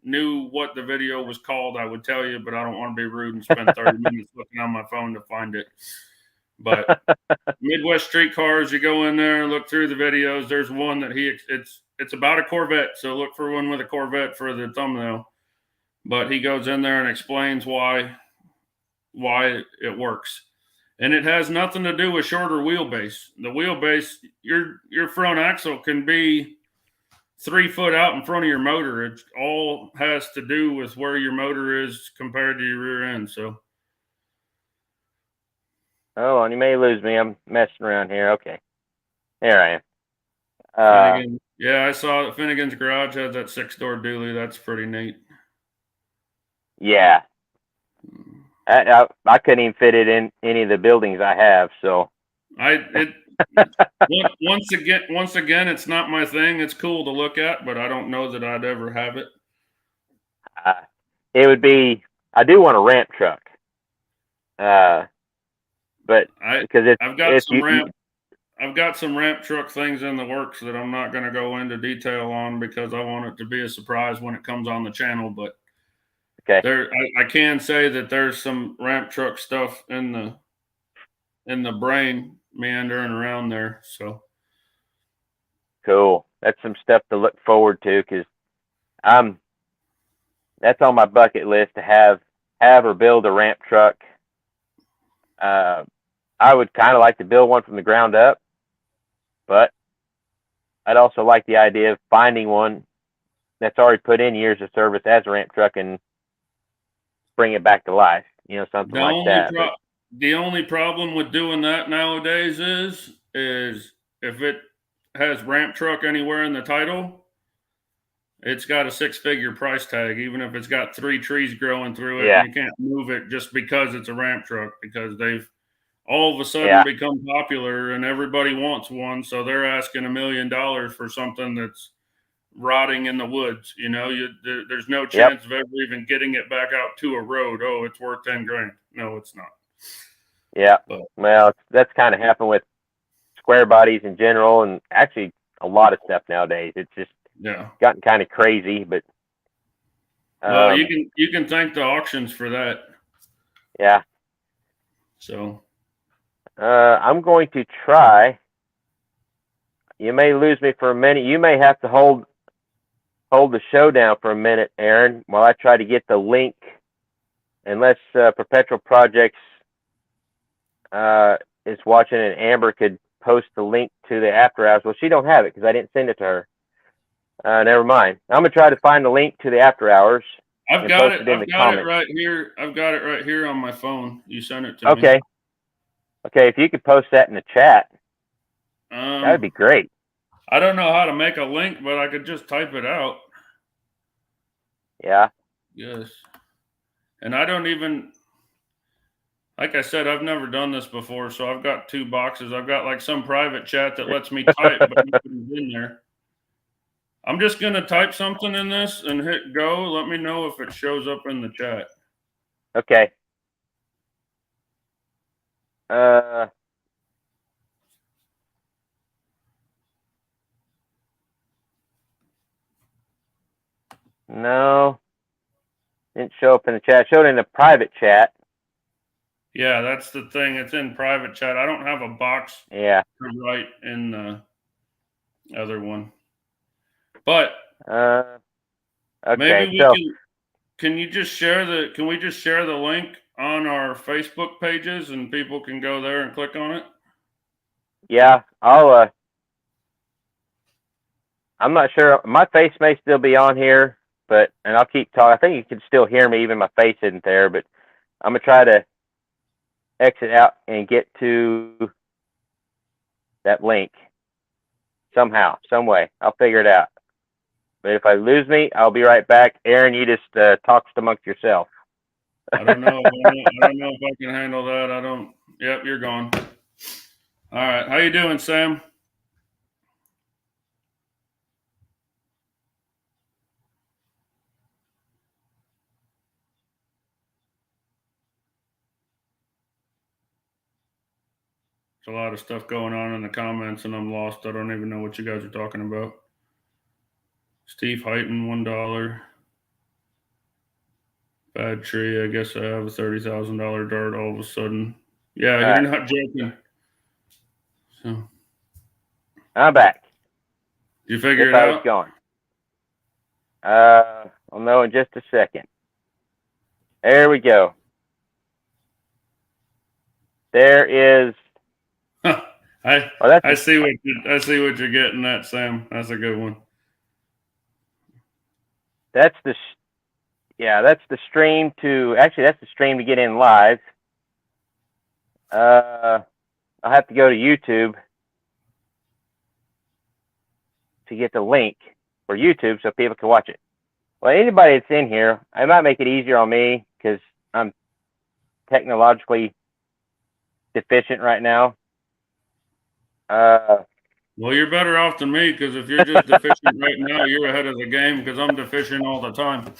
knew what the video was called, I would tell you, but I don't want to be rude and spend 30 minutes looking on my phone to find it. But Midwest Streetcars, you go in there and look through the videos. There's one that it's about a Corvette, so look for one with a Corvette for the thumbnail. But he goes in there and explains why it works. And it has nothing to do with shorter wheelbase. The wheelbase, your front axle can be 3 foot out in front of your motor. It all has to do with where your motor is compared to your rear end. So, oh, and you may lose me. I'm messing around here. Okay, there I am. I saw that Finnegan's Garage has that 6-door dually. That's pretty neat. Yeah, I couldn't even fit it in any of the buildings I have. So once again, it's not my thing. It's cool to look at, but I don't know that I'd ever have it. It would be. I do want a ramp truck, but because I've got some ramp truck things in the works that I'm not going to go into detail on because I want it to be a surprise when it comes on the channel. But I can say that there's some ramp truck stuff in the brain meandering around there. So cool. That's some stuff to look forward to, because that's on my bucket list to have or build a ramp truck. I would kind of like to build one from the ground up, but I'd also like the idea of finding one that's already put in years of service as a ramp truck and bring it back to life, something like that. The only problem with doing that nowadays is if it has ramp truck anywhere in the title, it's got a 6-figure price tag, even if it's got 3 trees growing through it, Yeah. and you can't move it just because it's a ramp truck, because they've all of a sudden Yeah. become popular and everybody wants one, so they're asking $1 million for something that's rotting in the woods. There's no Yep. chance of ever even getting it back out to a road. Oh, it's worth 10 grand. No, it's not. Yeah. But Well, that's kind of happened with square bodies in general, and actually a lot of stuff nowadays. It's just yeah. gotten kind of crazy, but Well, you can thank the auctions for that. yeah. So I'm going to try. You may lose me for a minute. You may have to hold the show down for a minute, Aaron, while I try to get the link. Unless Perpetual Projects is watching, and Amber could post the link to the after hours. Well, she don't have it because I didn't send it to her. Never mind. I'm gonna try to find the link to the after hours. I've got it. In the I've got comments. it right here. I've got it right here on my phone. You sent it to me. Okay. Okay. If you could post that in the chat, that would be great. I don't know how to make a link, but I could just type it out. Yeah. Yes. And I don't even, like I said, I've never done this before, so I've got 2 boxes. I've got like some private chat that lets me type, but nobody's in there. I'm just going to type something in this and hit go. Let me know if it shows up in the chat. Okay. No. Didn't show up in the chat. It showed in the private chat. Yeah, that's the thing. It's in private chat. I don't have a box Yeah. to write in the other one. But okay. maybe we can you just share can we just share the link on our Facebook pages and people can go there and click on it? Yeah, I'm not sure. My face may still be on here, and I'll keep talking. I think you can still hear me, even my face isn't there, but I'm gonna try to exit out and get to that link somehow, some way. I'll figure it out. But if I lose me, I'll be right back. Aaron, you just talk amongst yourself. I don't know. I don't know if I can handle that. Yep, you're gone. All right. How you doing, Sam? There's a lot of stuff going on in the comments, and I'm lost. I don't even know what you guys are talking about. Steve Heighton, $1. Bad tree. I guess I have a $30,000 dart all of a sudden. Yeah, you're not joking. So I'm back. Did you figure it out? I was gone. I'll know in just a second. There we go. There is. I see what you're getting at, Sam. That's a good one. That's the stream to get in live. I'll have to go to YouTube to get the link for YouTube so people can watch it. Well, anybody that's in here, I might make it easier on me because I'm technologically deficient right now. Well, you're better off than me because if you're just deficient right now, you're ahead of the game because I'm deficient all the time.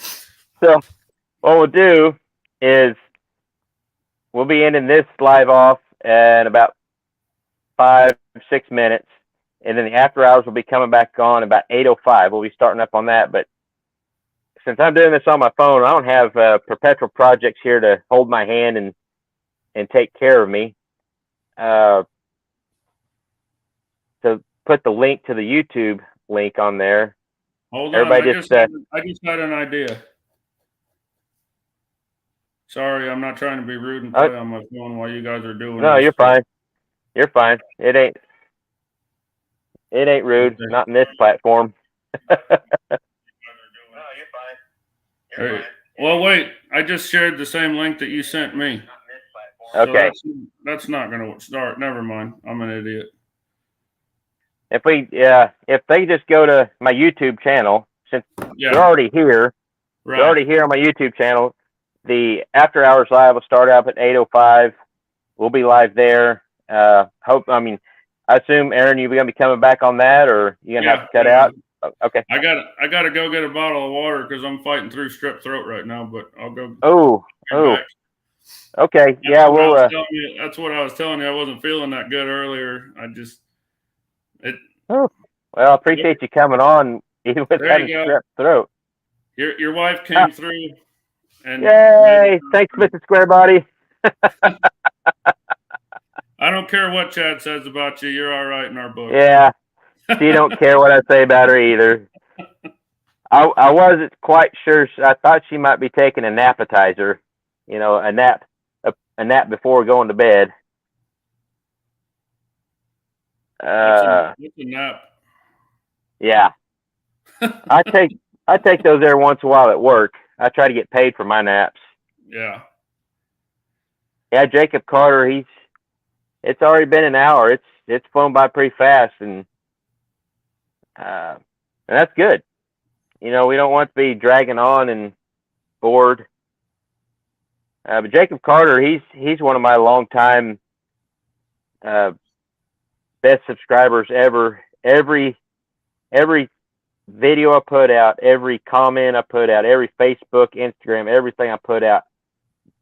So what we'll do is we'll be ending this live off at about 5-6 minutes, and then the after hours will be coming back on about 8:05. We'll be starting up on that, but since I'm doing this on my phone, I don't have Perpetual Projects here to hold my hand and take care of me. To put the link to the YouTube link on there. Hold on, I just had an idea. Sorry, I'm not trying to be rude and play on my phone while you guys are doing No, this. you're fine. You're fine. It ain't rude. Okay. Not in this platform. No, you're fine. You're fine. Well, wait. I just shared the same link that you sent me. Okay. So that's not going to start. Never mind. I'm an idiot. If they just go to my YouTube channel, since Yeah. they're already here. Right. They're already here on my YouTube channel. The After Hours Live will start up at 8:05. We'll be live there. I assume, Aaron, you're going to be coming back on that, or you're going to have to cut out? Okay. I got to go get a bottle of water because I'm fighting through strep throat right now, but I'll go. Oh. Back. Okay. Yeah. That's what I was telling you. I wasn't feeling that good earlier. Well, I appreciate you coming on, even with having strep throat. Your wife came through. And yay! Thanks, Mr. Square Body. I don't care what Chad says about you. You're all right in our book. Yeah. She don't care what I say about her either. I wasn't quite sure. I thought she might be taking an appetizer, a nap before going to bed. What's a nap? Yeah. I take those every once in a while at work. I try to get paid for my naps. Yeah. Yeah, Jacob Carter, it's already been an hour. It's flown by pretty fast, and that's good. We don't want to be dragging on and bored. But Jacob Carter, he's one of my longtime best subscribers ever. Every video I put out, every comment I put out, every Facebook, Instagram, everything I put out,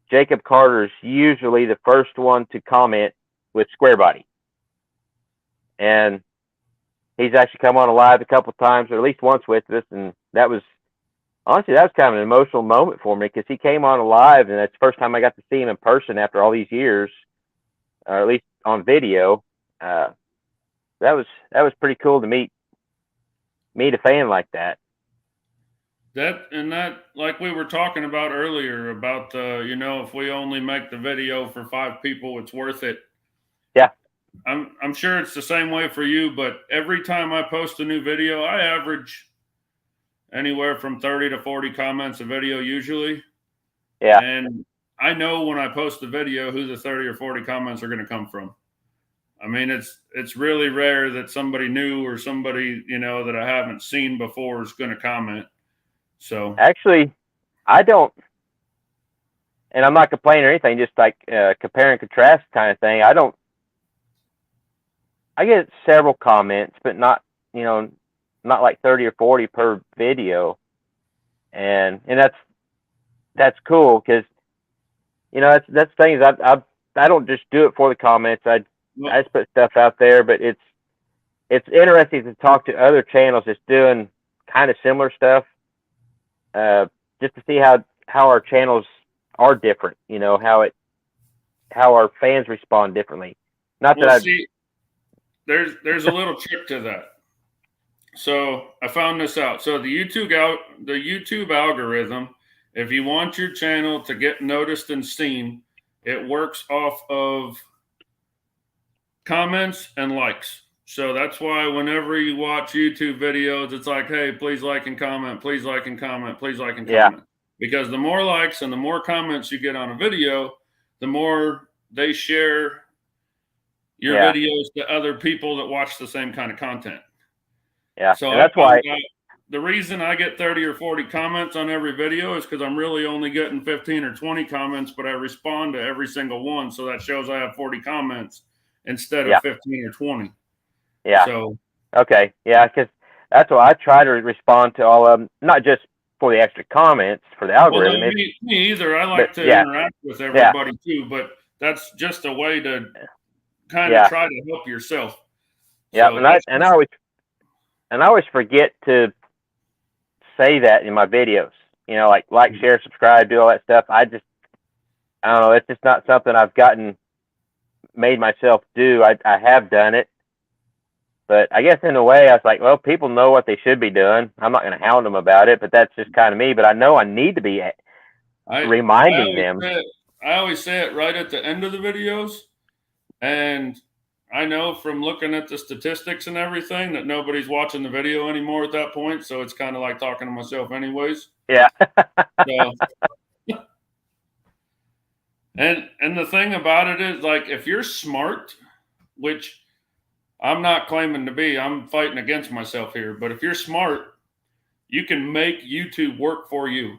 Jacob Carter is usually the first one to comment with Square Body. And he's actually come on live a couple times, or at least once with us, and that was kind of an emotional moment for me, because he came on live, and that's the first time I got to see him in person after all these years, or at least on video. That was pretty cool to meet a fan like that. That like we were talking about earlier about if we only make the video for 5 people, it's worth it. Yeah. I'm sure it's the same way for you, but every time I post a new video, I average anywhere from 30 to 40 comments a video usually. Yeah. And I know when I post a video who the 30 or 40 comments are going to come from. I mean, it's really rare that somebody new or somebody, that I haven't seen before is going to comment. So actually, I don't, and I'm not complaining or anything, just like compare and contrast kind of thing. I get several comments, but not like 30 or 40 per video. And that's cool, because, that's the thing is I don't just do it for the comments. I just put stuff out there, but it's interesting to talk to other channels that's doing kind of similar stuff, just to see how our channels are different, how our fans respond differently. There's a little trick to that. So I found this out. So the YouTube algorithm, if you want your channel to get noticed and seen, it works off of comments and likes. So that's why whenever you watch YouTube videos, it's like, hey, please like and comment, please like and comment, please like and comment. Yeah. Because the more likes and the more comments you get on a video, the more they share your videos to other people that watch the same kind of content. Yeah. So that's why the reason I get 30 or 40 comments on every video is because I'm really only getting 15 or 20 comments, but I respond to every single one. So that shows I have 40 comments instead of 15 or 20. Yeah. So, okay. Yeah. Because that's why I try to respond to all of them, not just for the extra comments for the algorithm. Well, me either. I like to interact with everybody too, but that's just a way to kind of try to help yourself. Yeah. So I always forget to say that in my videos, like, share, subscribe, do all that stuff. I don't know. It's just not something I've made myself do. I have done it, but I guess in a way I was like, well, people know what they should be doing. I'm not going to hound them about it, but that's just kind of me. But I know I need to be reminding them. I always say it right at the end of the videos. And I know from looking at the statistics and everything that nobody's watching the video anymore at that point. So it's kind of like talking to myself anyways. Yeah. And the thing about it is, like, if you're smart, which I'm not claiming to be, I'm fighting against myself here. But if you're smart, you can make YouTube work for you.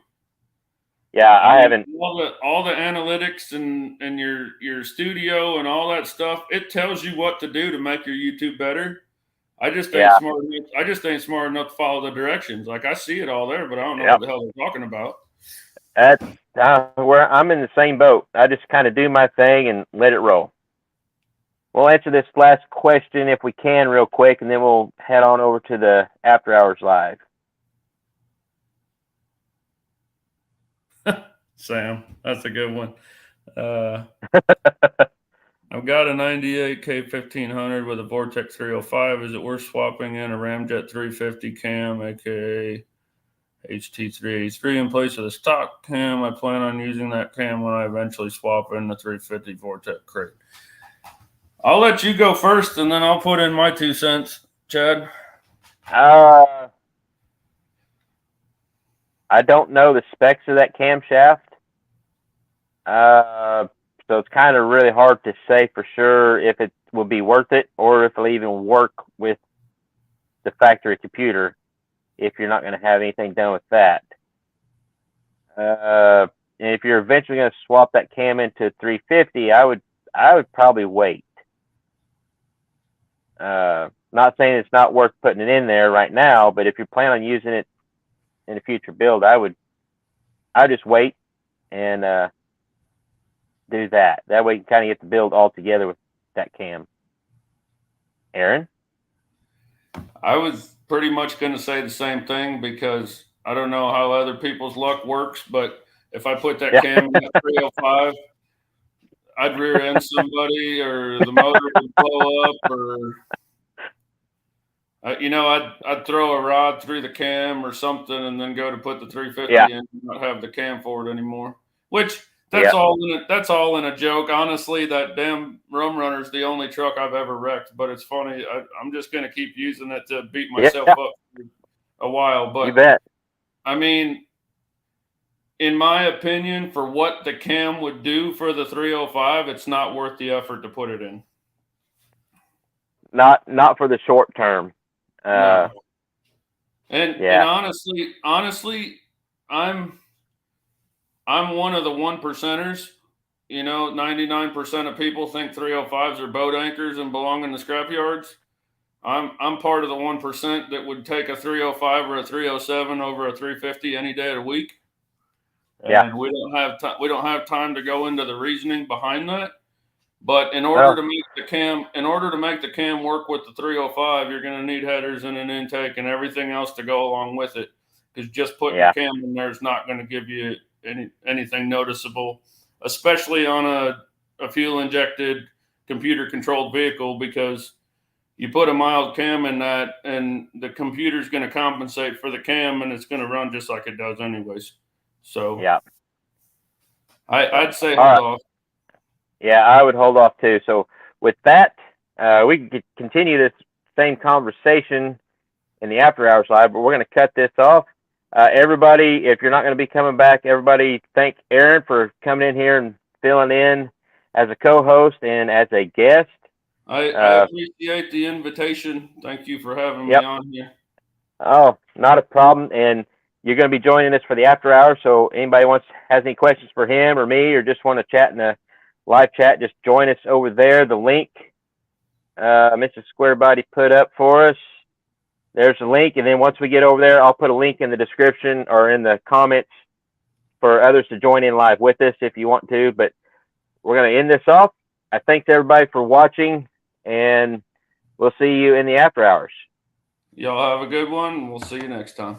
Yeah, I mean, haven't. all the analytics and your studio and all that stuff. It tells you what to do to make your YouTube better. I just ain't Yeah. smart enough. I just ain't smart enough to follow the directions. Like I see it all there, but I don't know Yep. what the hell they're talking about. That's where I'm in the same boat. I just kind of do my thing and let it roll. We'll answer this last question if we can real quick, and then we'll head on over to the After Hours Live. Sam, that's a good one. I've got a 98K 1500 with a Vortex 305. Is it worth swapping in a Ramjet 350 cam, aka HT383, in place of the stock cam? I plan on using that cam when I eventually swap in the 350 Vortex crate. I'll let you go first, and then I'll put in my 2 cents, Chad. I don't know the specs of that camshaft. So it's kind of really hard to say for sure if it will be worth it or if it'll even work with the factory computer if you're not going to have anything done with that. And if you're eventually going to swap that cam into 350, I would probably wait. Not saying it's not worth putting it in there right now, but if you plan on using it in a future build, I'd just wait and do that. That way you can kind of get the build all together with that cam. Aaron? I was pretty much going to say the same thing because I don't know how other people's luck works, but if I put that cam in that 305, I'd rear end somebody or the motor would blow up or I'd throw a rod through the cam or something and then go to put the 350 in and not have the cam for it anymore. Which that's all in a joke. Honestly, that damn Rum Runner's the only truck I've ever wrecked. But it's funny. I'm just going to keep using it to beat myself up for a while. But you bet. I mean, in my opinion, for what the cam would do for the 305, it's not worth the effort to put it in. Not for the short term. No. And honestly, I'm one of the 1%ers. 99% of people think 305s are boat anchors and belong in the scrap yards. I'm part of the 1% that would take a 305 or a 307 over a 350 any day of the week. And we don't have time to go into the reasoning behind that. But in order to make the cam work with the 305, you're going to need headers and an intake and everything else to go along with it. Because just putting the cam in there is not going to give you anything noticeable, especially on a fuel injected computer controlled vehicle, because you put a mild cam in that and the computer's going to compensate for the cam and it's going to run just like it does anyways. So I'd say hold off. Yeah, I would hold off too. So with that, we can continue this same conversation in the After Hours Live, but we're going to cut this off. Everybody, if you're not going to be coming back, everybody thank Aaron for coming in here and filling in as a co-host and as a guest. I appreciate the invitation. Thank you for having me on here. Oh, not a problem. And you're going to be joining us for the After Hours. So anybody has any questions for him or me, or just want to chat in the live chat, just join us over there. The link Mr. Squarebody put up for us. There's a link, and then once we get over there, I'll put a link in the description or in the comments for others to join in live with us if you want to. But we're going to end this off. I thank everybody for watching, and we'll see you in the After Hours. Y'all have a good one. We'll see you next time.